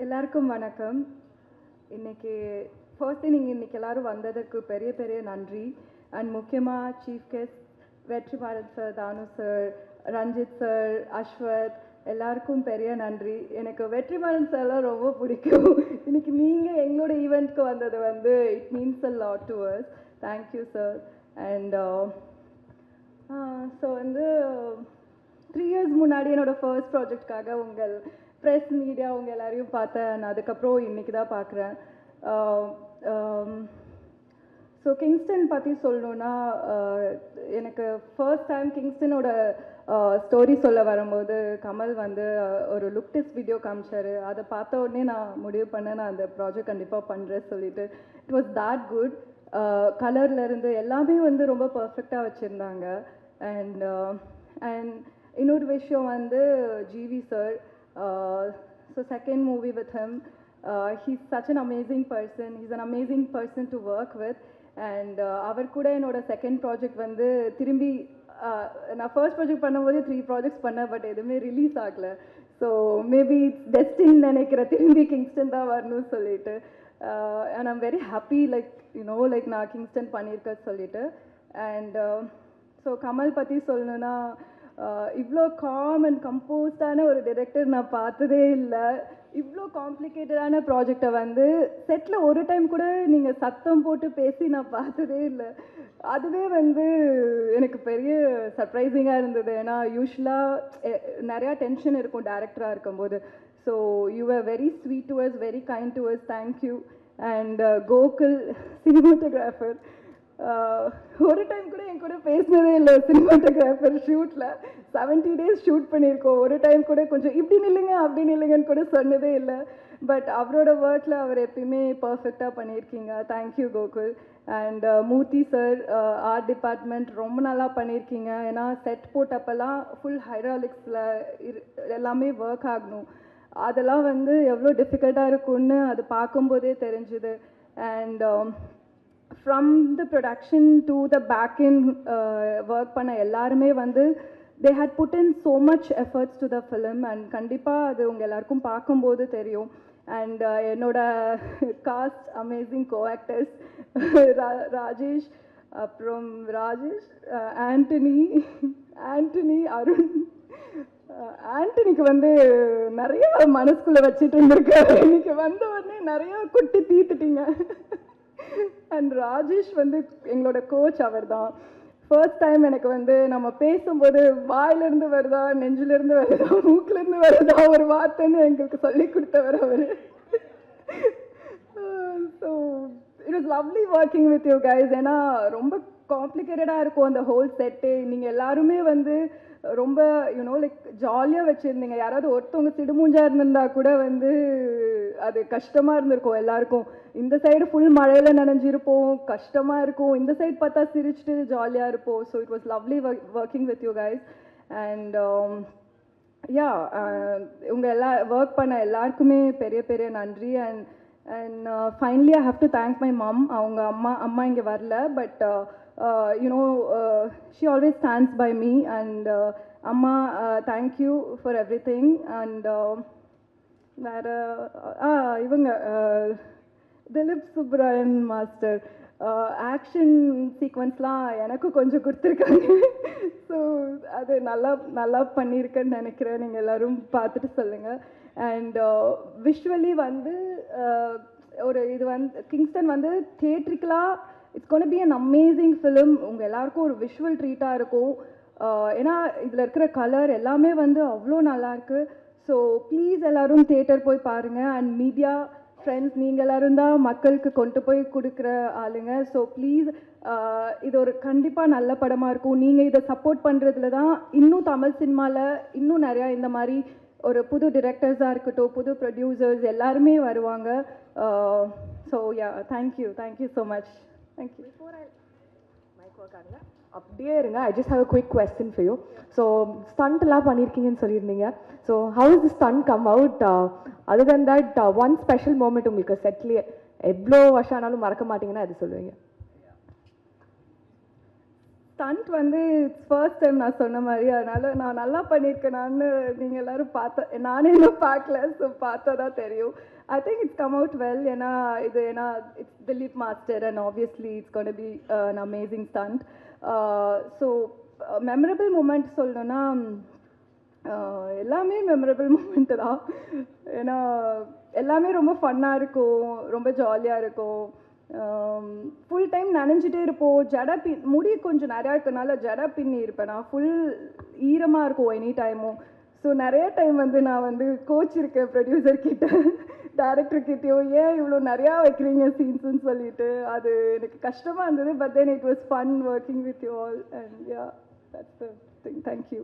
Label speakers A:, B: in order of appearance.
A: எல்லாருக்கும் வணக்கம். இன்னைக்கு ஃபர்ஸ்ட் நீங்கள் இன்னைக்கு எல்லாரும் வந்ததுக்கு பெரிய பெரிய நன்றி. அண்ட் முக்கியமாக சீஃப் கெஸ்ட் வெற்றிமாறன் சார், தானு சார், ரஞ்சித் சார், அஸ்வத் எல்லாருக்கும் பெரிய நன்றி. எனக்கு வெற்றிமாறன் சார்லாம் ரொம்ப பிடிக்கும். இன்னைக்கு நீங்கள் எங்களோட ஈவெண்ட்க்கு வந்தது வந்து it means a lot to us. Thank you sir. And so வந்து 3 years முன்னாடி என்னோடய ஃபர்ஸ்ட் ப்ராஜெக்ட்காக உங்கள் ப்ரெஸ் மீடியா உங்கள் எல்லாரையும் பார்த்தேன். அதுக்கப்புறம் இன்றைக்கி தான் பார்க்குறேன். ஸோ கிங்ஸ்டன் பற்றி சொல்லணுன்னா, எனக்கு ஃபர்ஸ்ட் டைம் கிங்ஸ்டனோட ஸ்டோரி சொல்ல வரும்போது கமல் வந்து ஒரு லுக் டெஸ்ட் வீடியோ காமிச்சார். அதை பார்த்த உடனே நான் முடிவு பண்ணேன், நான் அந்த ப்ராஜெக்ட் கண்டிப்பாக பண்ணுறேன் சொல்லிட்டு. It was that good. கலர்லேருந்து எல்லாமே வந்து ரொம்ப பர்ஃபெக்டாக வச்சுருந்தாங்க. அண்ட் இன்னொரு விஷயம் வந்து GV sir. So second movie with him, he's such an amazing person. He's an amazing person to work with. And அவர் கூட என்னோட செகண்ட் ப்ராஜெக்ட் வந்து திரும்பி நான் ஃபர்ஸ்ட் ப்ராஜெக்ட் பண்ணும்போது 3 ப்ராஜெக்ட்ஸ் பண்ணேன், பட் எதுவுமே ரிலீஸ் ஆகலை. ஸோ மேபி இட்ஸ் டெஸ்டின் நினைக்கிற திரும்பி கிங்ஸ்டன் தான் வரணும்னு சொல்லிட்டு. And I'm very happy like like நான் கிங்ஸ்டன் பண்ணியிருக்கேன் சொல்லிட்டு. அண்ட் ஸோ கமல் பற்றி சொல்லணுன்னா, இவ்வளோ காம் அண்ட் கம்போஸ்டான ஒரு டைரக்டர் நான் பார்த்ததே இல்லை. இவ்வளோ காம்ப்ளிகேட்டடான ப்ராஜெக்டை வந்து செட்டில் ஒரு டைம் கூட நீங்கள் சத்தம் போட்டு பேசி நான் பார்த்ததே இல்லை. அதுவே வந்து எனக்கு பெரிய சர்ப்ரைசிங்காக இருந்தது. ஏன்னா யூஸ்வலாக நிறையா டென்ஷன் இருக்கும் டேரக்டராக இருக்கும்போது. So you are very sweet to us, very kind to us. Thank you. And Gokul cinematographer, ஒரு டைம் கூட என் கூட பேசினதே இல்லை. சினிமாட்டோகிராஃபர் ஷூட்டில் 70 days ஷூட் பண்ணியிருக்கோம். ஒரு டைம் கூட கொஞ்சம் இப்படி நில்லுங்க அப்படி நில்லுங்கன்னு கூட சொன்னதே இல்லை. பட் அவரோட ஒர்க்கில் அவர் எப்பயுமே பர்ஃபெக்டாக பண்ணியிருக்கீங்க. Thank you Gokul. And Murthy sir, art department ரொம்ப நல்லா பண்ணியிருக்கீங்க. ஏன்னா செட் போட்டப்பெல்லாம் ஃபுல் ஹைட்ராலிக்ஸில் எல்லாமே ஒர்க் ஆகணும். அதெல்லாம் வந்து எவ்வளோ டிஃபிகல்ட்டாக இருக்கும்னு அது பார்க்கும்போதே தெரிஞ்சுது. And from the production to the back in work பண்ண எல்லாருமே வந்து they had put in so much efforts to the film. And கண்டிப்பாக அது உங்கள் எல்லாருக்கும் பார்க்கும்போது தெரியும். அண்ட் என்னோட காஸ்ட் அமேசிங் கோ-ஆக்டர்ஸ் ராஜேஷ், அப்புறம் ஆண்டனி, அருண். ஆண்டனிக்கு வந்து நிறைய மனசுக்குள்ளே வச்சுட்டு இருந்திருக்காரு. இன்னைக்கு வந்த உடனே நிறையா கொட்டி தீத்துட்டீங்க. அண்ட் ராஜேஷ் வந்து எங்களோட கோச். அவர் தான் ஃபர்ஸ்ட் டைம் எனக்கு வந்து நம்ம பேசும்போது வாயிலிருந்து வருதா, நெஞ்சிலிருந்து வருதா, மூக்கிலேருந்து வருதா ஒரு வார்த்தைன்னு எங்களுக்கு சொல்லி கொடுத்தவர் அவர். So it was lovely working with you guys. ஏன்னா ரொம்ப காம்ப்ளிகேட்டடாக இருக்கும் அந்த ஹோல் செட்டு. நீங்கள் எல்லாருமே வந்து ரொம்ப லைக் ஜாலியாக வச்சுருந்தீங்க. யாராவது ஒருத்தவங்க சிடுமூஞ்சாக இருந்திருந்தா கூட வந்து அது கஷ்டமாக இருந்திருக்கும் எல்லாருக்கும். இந்த சைடு ஃபுல் மழையில் நனைஞ்சிருப்போம், கஷ்டமாக இருக்கும். இந்த சைடு பார்த்தா சிரிச்சுட்டு ஜாலியாக இருப்போம். So it was lovely working with you guys. And yeah, உங்கள் ஒர்க் பண்ண எல்லாருக்குமே பெரிய பெரிய நன்றி. And finally I have to thank my mum. அவங்க அம்மா இங்கே வரல, but she always stands by me. And amma, thank you for everything. And வேறு இவங்க திலீப் சுப்ராயன் மாஸ்டர் ஆக்ஷன் சீக்வன்ஸ்லாம் எனக்கும் கொஞ்சம் கொடுத்துருக்காங்க. ஸோ அது நல்லா பண்ணியிருக்கேன்னு நினைக்கிறேன். நீங்கள் எல்லோரும் பார்த்துட்டு சொல்லுங்கள். அண்ட் விஷுவலி வந்து ஒரு இது வந்து கிங்ஸ்டன் வந்து தியேட்ரிக்கலாக it's gonna be an amazing film. உங்கள் எல்லாருக்கும் ஒரு விஷுவல் ட்ரீட்டாக இருக்கும். ஏன்னா இதில் இருக்கிற கலர் எல்லாமே வந்து அவ்வளோ நல்லாயிருக்கு. ஸோ ப்ளீஸ் எல்லோரும் தியேட்டர் போய் பாருங்கள். அண்ட் மீடியா ஃப்ரெண்ட்ஸ், நீங்கள் எல்லோரும் தான் மக்களுக்கு கொண்டு போய் கொடுக்குற ஆளுங்க. ஸோ ப்ளீஸ், இது ஒரு கண்டிப்பாக நல்ல படமாக இருக்கும். நீங்கள் இதை சப்போர்ட் பண்ணுறதுல தான் இன்னும் தமிழ் சினிமாவில் இன்னும் நிறையா இந்த மாதிரி ஒரு புது டிரெக்டர்ஸாக இருக்கட்டும், புது ப்ரொடியூசர்ஸ் எல்லாருமே வருவாங்க. So yeah, thank you so much. Thank you. Before I mic work ஆகுங்க, அப்படியே இருங்க. I just have a quick question for you. So stunt எல்லாம் பண்ணியிருக்கீங்கன்னு சொல்லியிருந்தீங்க. So how is the stunt come out? Other than that, one special moment உங்களுக்கு செட்லேயே எவ்வளோ வருஷம் ஆனாலும் மறக்க மாட்டீங்கன்னா அது சொல்லுவீங்க? ஸ்டண்ட் வந்து இட்ஸ் ஃபர்ஸ்ட் டைம் நான் சொன்ன மாதிரி, அதனால நான் நல்லா பண்ணியிருக்கேனான்னு நீங்கள் எல்லாரும் நானே இன்னும் பார்க்கல, ஸோ பார்த்தா தான் தெரியும். I think it's come out well. ஏன்னா it's Dilip master and obviously it's gonna be an amazing stunt. So memorable moment சொல்லணுன்னா எல்லாமே மெமரபிள் மூமெண்ட்டு தான். ஏன்னா எல்லாமே ரொம்ப ஃபன்னாக இருக்கும், ரொம்ப ஜாலியாக இருக்கும். ஃபுல் டைம் நனைஞ்சிட்டே இருப்போம். முடி கொஞ்சம் நிறையா இருக்கனால ஜடை பின்னி இருப்பேன் நான். ஃபுல் ஈரமாக இருக்கும் எனி டைமும். ஸோ நிறைய டைம் வந்து நான் வந்து கோச் இருக்கேன் ப்ரொடியூசர்கிட்ட, டேரக்டர்கிட்டையும், ஏன் இவ்வளோ நிறையா வைக்கிறீங்க சீன்ஸுன்னு சொல்லிட்டு. அது எனக்கு கஷ்டமாக இருந்தது. But then it was fun working with you all. And yeah, that's the thing. Thank you.